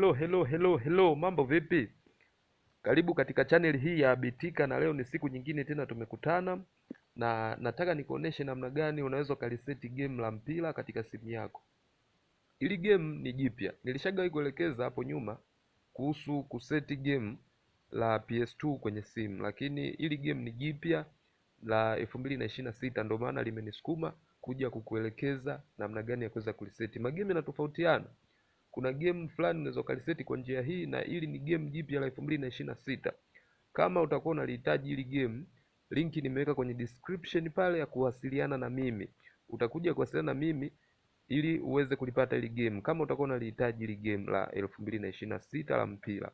Hello, mambo vipi? Karibu katika channel hii ya Bitika, na leo ni siku nyingine tena tumekutana, na nataka nikuoneshe namna gani unaweza ukaliseti game la mpira katika simu yako. Hili game ni jipya, nilishawahi kuelekeza hapo nyuma kuhusu kuseti game la PS2 kwenye simu, lakini hili game ni jipya la 2026, ndio maana limenisukuma kuja kukuelekeza namna gani ya kuweza kuliseti. Magame yanatofautiana. Kuna game fulani unaweza ukaliseti kwa njia hii, na ili ni game jipya la 2026. Kama utakuwa unalihitaji hili game, linki nimeweka kwenye description pale ya kuwasiliana na mimi. Utakuja kuwasiliana na mimi ili uweze kulipata hili game kama utakuwa unalihitaji hili game la 2026 la mpira.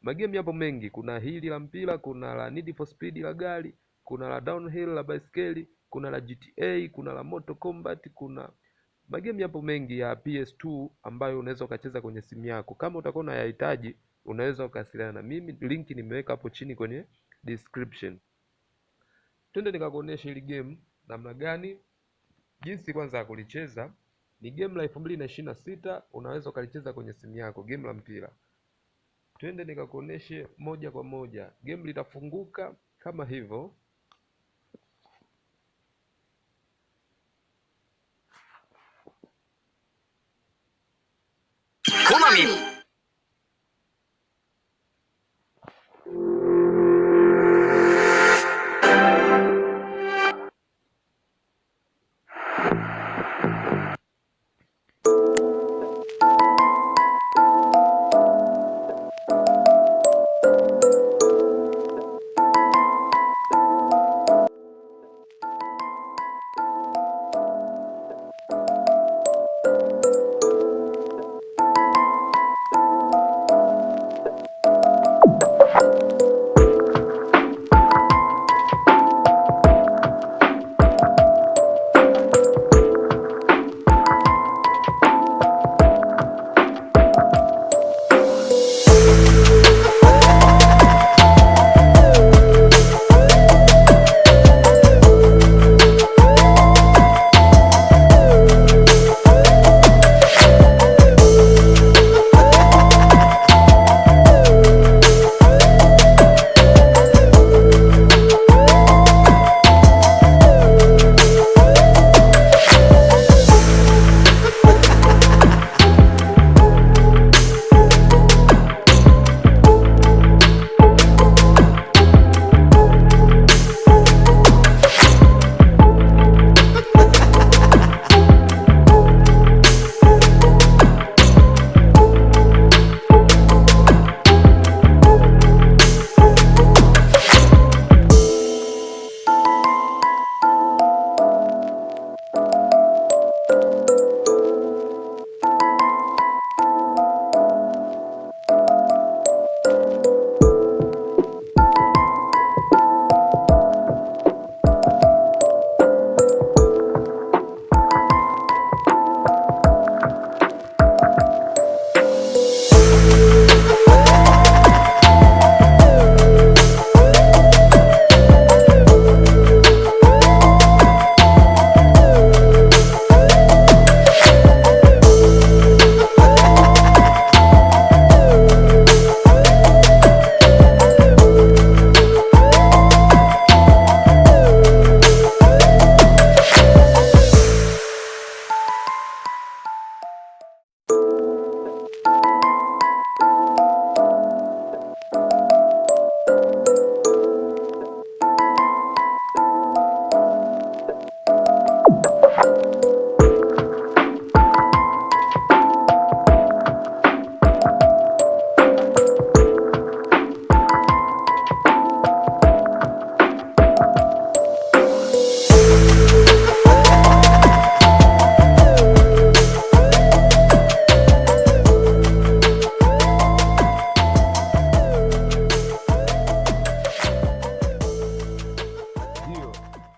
Magame yapo mengi, kuna hili la mpira, kuna la Need for Speed la gari, kuna la Downhill la baiskeli, kuna la GTA, kuna la Mortal Kombat, kuna magame yapo mengi ya PS2 ambayo unaweza ukacheza kwenye simu yako. Kama utakuwa unayahitaji, unaweza ukawasiliana na mimi, linki nimeweka hapo chini kwenye description. Twende nikakuonesha hili game namna gani, jinsi kwanza ya kulicheza. Ni game la 2026, unaweza ukalicheza kwenye simu yako, game la mpira. Twende nikakuoneshe moja kwa moja. Game litafunguka kama hivyo. Konami.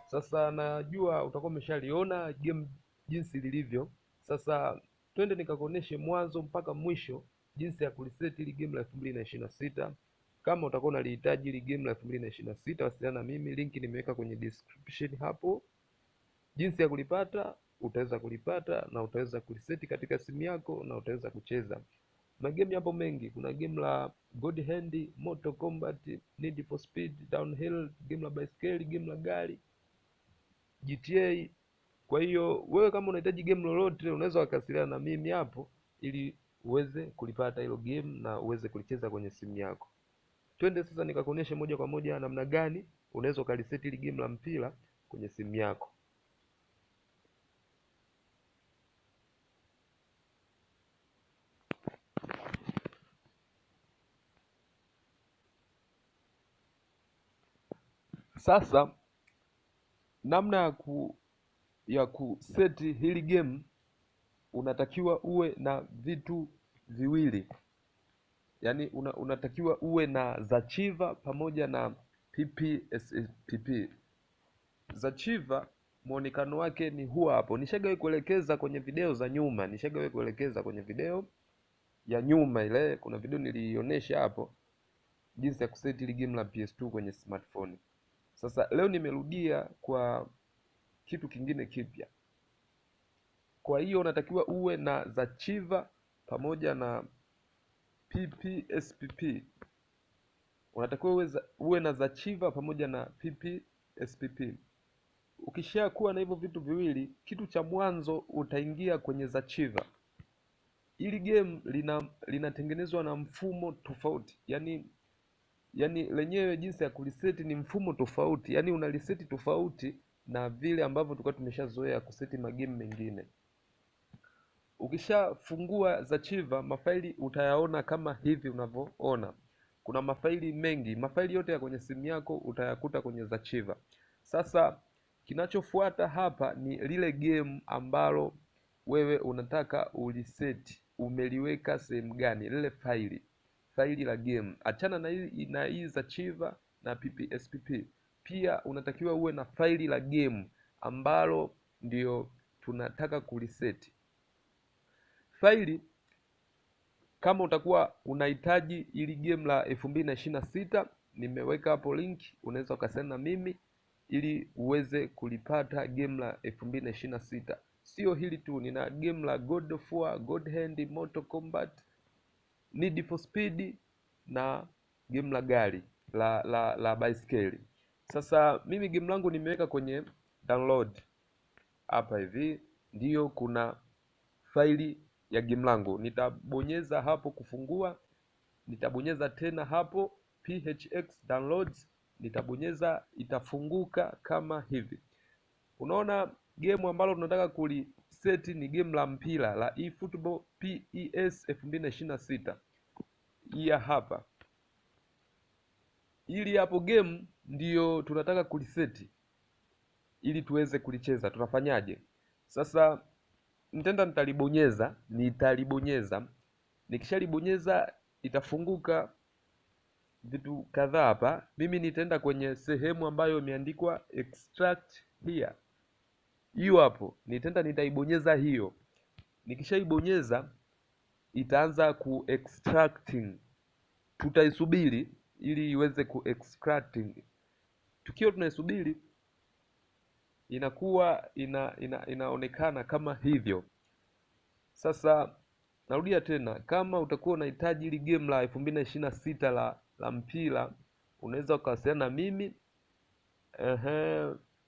Sasa najua utakuwa umeshaliona game jinsi lilivyo. Sasa twende nikakuoneshe mwanzo mpaka mwisho jinsi ya kuliseti hili game la 2026. Kama utakuwa unalihitaji hili game la 2026, wasiliana na mimi, linki nimeweka kwenye description hapo. Jinsi ya kulipata, utaweza kulipata na utaweza kuliseti katika simu yako na utaweza kucheza. magame yapo mengi. Kuna game la God Hand, Mortal Kombat, Need for Speed, Downhill, game la baiskeli, game la gari, GTA. Kwa hiyo wewe kama unahitaji game lolote unaweza wakasiliana na mimi hapo ili uweze kulipata hilo game na uweze kulicheza kwenye simu yako. Twende sasa nikakuonyeshe moja kwa moja namna gani unaweza ukaliseti hili game la mpira kwenye simu yako. Sasa namna ya kuseti hili game, unatakiwa uwe na vitu viwili. Yaani unatakiwa uwe na Zachiva pamoja na PPSPP. Zachiva muonekano wake ni huwa hapo. Nishagawahi kuelekeza kwenye video za nyuma, ya nyuma ile, kuna video nilionyesha hapo jinsi ya kuseti ile game la PS2 kwenye smartphone. Sasa leo nimerudia kwa kitu kingine kipya. Kwa hiyo unatakiwa uwe na Zachiva pamoja na PPSPP. Unatakiwa uwe na Zachiva pamoja na PPSPP. Ukishakuwa na hivyo vitu viwili, kitu cha mwanzo utaingia kwenye Zachiva. Hili game linatengenezwa na mfumo tofauti. Yaani lenyewe jinsi ya kuliseti ni mfumo tofauti. Yaani unaliseti tofauti na vile ambavyo tulikuwa tumeshazoea kuseti magame mengine. Ukishafungua Zachiva, mafaili utayaona kama hivi unavyoona. Kuna mafaili mengi, mafaili yote ya kwenye simu yako utayakuta kwenye Zachiva. Sasa kinachofuata hapa ni lile game ambalo wewe unataka uliseti, umeliweka sehemu gani, lile faili la game. Achana na hii Zachiva na PPSPP. Pia unatakiwa uwe na faili la game ambalo ndio tunataka kuliseti. Faili kama utakuwa unahitaji ili game la 2026, nimeweka hapo link, unaweza ukasema na mimi ili uweze kulipata game la 2026. Sio hili tu, nina game la God of War, God Hand, Mortal Kombat, Need for Speed na game la gari la baiskeli. Sasa mimi game langu nimeweka kwenye download hapa hivi, ndiyo kuna faili ya game langu. Nitabonyeza hapo kufungua, nitabonyeza tena hapo PHX downloads, nitabonyeza, itafunguka kama hivi. Unaona game ambalo tunataka kuliseti ni game la mpira la eFootball PES 2026. Hii hapa. Ili hapo game ndiyo tunataka kuliseti ili tuweze kulicheza. Tutafanyaje? Sasa nitalibonyeza. Nikishalibonyeza itafunguka vitu kadhaa hapa. Mimi nitaenda kwenye sehemu ambayo imeandikwa extract here. Hiyo hapo. Nitaibonyeza hiyo. Nikishaibonyeza itaanza extracting. Tutaisubiri ili iweze extracting. Tukiwa tunaisubiri inakuwa inaonekana kama hivyo. Sasa narudia tena, kama utakuwa unahitaji ile game la 2026 la mpira, unaweza ukawasiliana na mimi.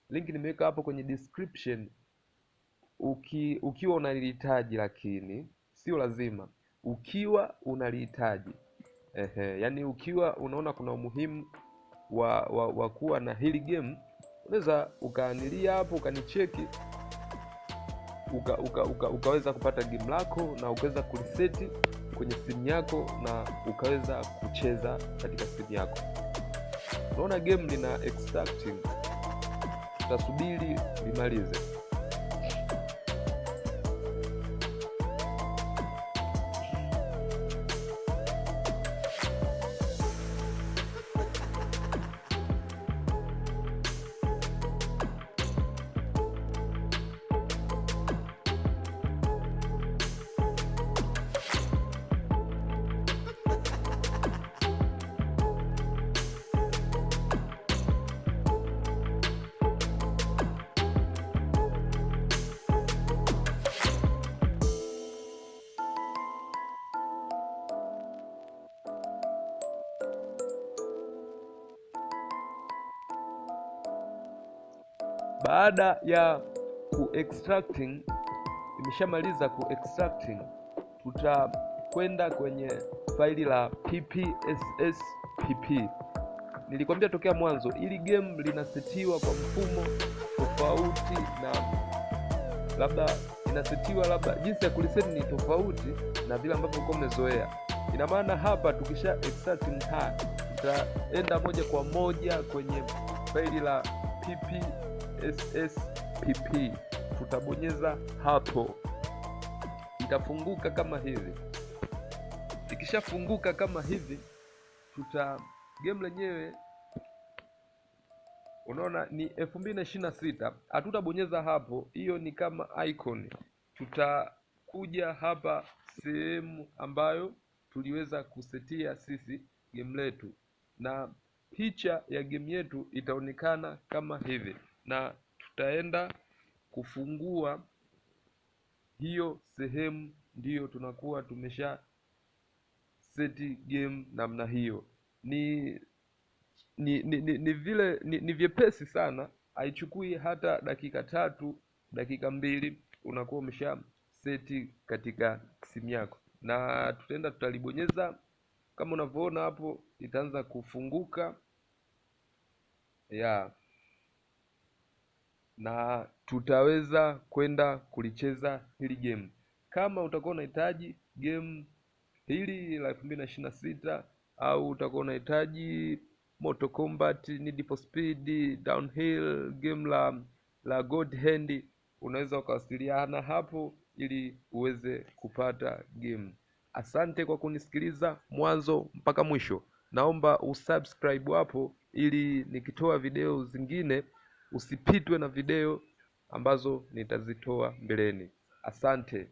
Link nimeweka hapo kwenye description. Ukiwa unalihitaji, lakini sio lazima. Ukiwa unalihitaji, yani ukiwa unaona kuna umuhimu wa kuwa na hili game, unaweza ukaanilia hapo, ukanicheki, ukaweza kupata game lako na ukaweza kuliseti kwenye simu yako na ukaweza kucheza katika simu yako. Unaona game lina extracting, tutasubiri limalize. Baada ya extracting, imeshamaliza extracting, tutakwenda kwenye faili la ppsspp. Nilikwambia tokea mwanzo, ili game linasetiwa kwa mfumo tofauti, na labda inasetiwa, labda jinsi ya kuliseti ni tofauti na vile ambavyo uko umezoea. Ina maana hapa tukisha extracting tutaenda moja kwa moja kwenye faili la ppsspp, tutabonyeza hapo, itafunguka kama hivi. Ikishafunguka kama hivi, game lenyewe unaona ni 2026. Hatutabonyeza hapo, hiyo ni kama icon. Tutakuja hapa sehemu ambayo tuliweza kusetia sisi game letu, na picha ya game yetu itaonekana kama hivi, na tutaenda kufungua hiyo sehemu, ndiyo tunakuwa tumesha seti game namna hiyo. Ni vile ni vyepesi sana, haichukui hata dakika 3, dakika 2, unakuwa umesha seti katika simu yako. Na tutalibonyeza kama unavyoona hapo, itaanza kufunguka na tutaweza kwenda kulicheza hili game. Kama utakuwa unahitaji game hili la 2026 au utakuwa unahitaji Mortal Kombat, Need for Speed, Downhill, game la God Hand, unaweza ukawasiliana hapo ili uweze kupata game. Asante kwa kunisikiliza mwanzo mpaka mwisho. Naomba usubscribe hapo ili nikitoa video zingine usipitwe na video ambazo nitazitoa mbeleni. Asante.